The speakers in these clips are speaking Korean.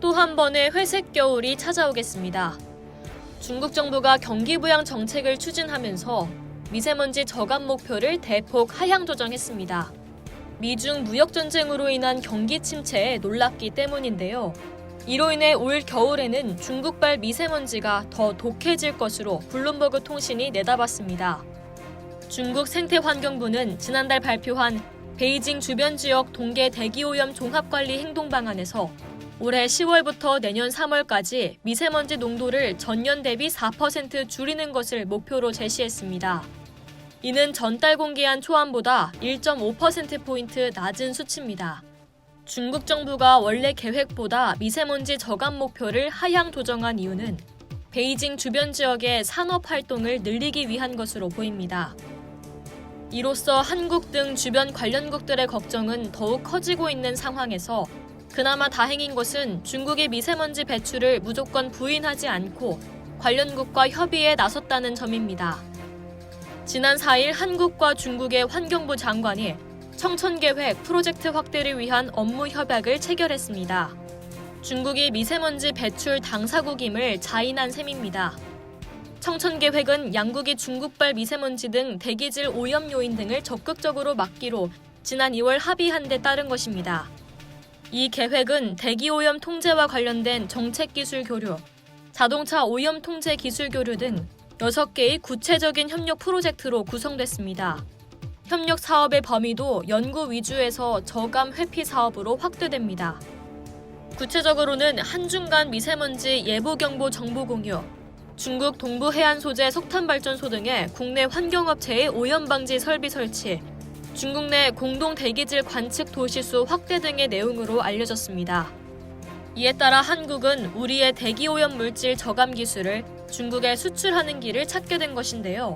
또 한 번의 회색 겨울이 찾아오겠습니다. 중국 정부가 경기 부양 정책을 추진하면서 미세먼지 저감 목표를 대폭 하향 조정했습니다. 미중 무역 전쟁으로 인한 경기 침체에 놀랐기 때문인데요. 이로 인해 올 겨울에는 중국발 미세먼지가 더 독해질 것으로 블룸버그 통신이 내다봤습니다. 중국 생태환경부는 지난달 발표한 베이징 주변 지역 동계 대기오염 종합관리 행동방안에서 올해 10월부터 내년 3월까지 미세먼지 농도를 전년 대비 4% 줄이는 것을 목표로 제시했습니다. 이는 전달 공개한 초안보다 1.5%포인트 낮은 수치입니다. 중국 정부가 원래 계획보다 미세먼지 저감 목표를 하향 조정한 이유는 베이징 주변 지역의 산업 활동을 늘리기 위한 것으로 보입니다. 이로써 한국 등 주변 관련국들의 걱정은 더욱 커지고 있는 상황에서 그나마 다행인 것은 중국의 미세먼지 배출을 무조건 부인하지 않고 관련국과 협의에 나섰다는 점입니다. 지난 4일 한국과 중국의 환경부 장관이 청천계획 프로젝트 확대를 위한 업무 협약을 체결했습니다. 중국이 미세먼지 배출 당사국임을 자인한 셈입니다. 청천계획은 양국이 중국발 미세먼지 등 대기질 오염 요인 등을 적극적으로 막기로 지난 2월 합의한 데 따른 것입니다. 이 계획은 대기오염 통제와 관련된 정책기술 교류, 자동차 오염 통제 기술 교류 등 6개의 구체적인 협력 프로젝트로 구성됐습니다. 협력 사업의 범위도 연구 위주에서 저감 회피 사업으로 확대됩니다. 구체적으로는 한중 간 미세먼지 예보경보 정보 공유, 중국 동부 해안 소재 석탄발전소 등의 국내 환경업체의 오염 방지 설비 설치, 중국 내 공동 대기질 관측 도시수 확대 등의 내용으로 알려졌습니다. 이에 따라 한국은 우리의 대기오염 물질 저감 기술을 중국에 수출하는 길을 찾게 된 것인데요.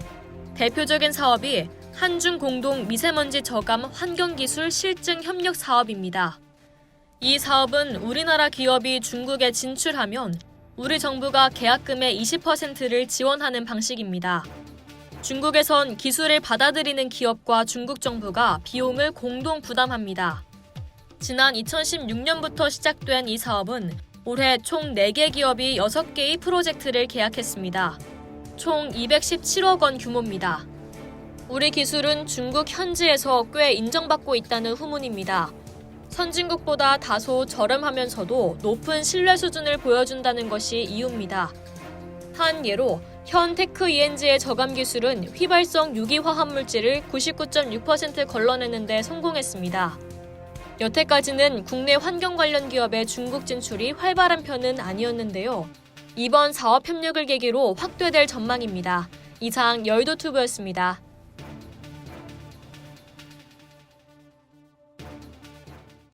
대표적인 사업이 한중 공동 미세먼지 저감 환경기술 실증 협력 사업입니다. 이 사업은 우리나라 기업이 중국에 진출하면 우리 정부가 계약금의 20%를 지원하는 방식입니다. 중국에선 기술을 받아들이는 기업과 중국 정부가 비용을 공동 부담합니다. 지난 2016년부터 시작된 이 사업은 올해 총 4개 기업이 6개의 프로젝트를 계약했습니다. 총 217억 원 규모입니다. 우리 기술은 중국 현지에서 꽤 인정받고 있다는 후문입니다. 선진국보다 다소 저렴하면서도 높은 신뢰 수준을 보여준다는 것이 이유입니다. 한 예로 현 테크 ENG의 저감 기술은 휘발성 유기화합물질을 99.6% 걸러내는 데 성공했습니다. 여태까지는 국내 환경 관련 기업의 중국 진출이 활발한 편은 아니었는데요. 이번 사업 협력을 계기로 확대될 전망입니다. 이상 여의도투브였습니다.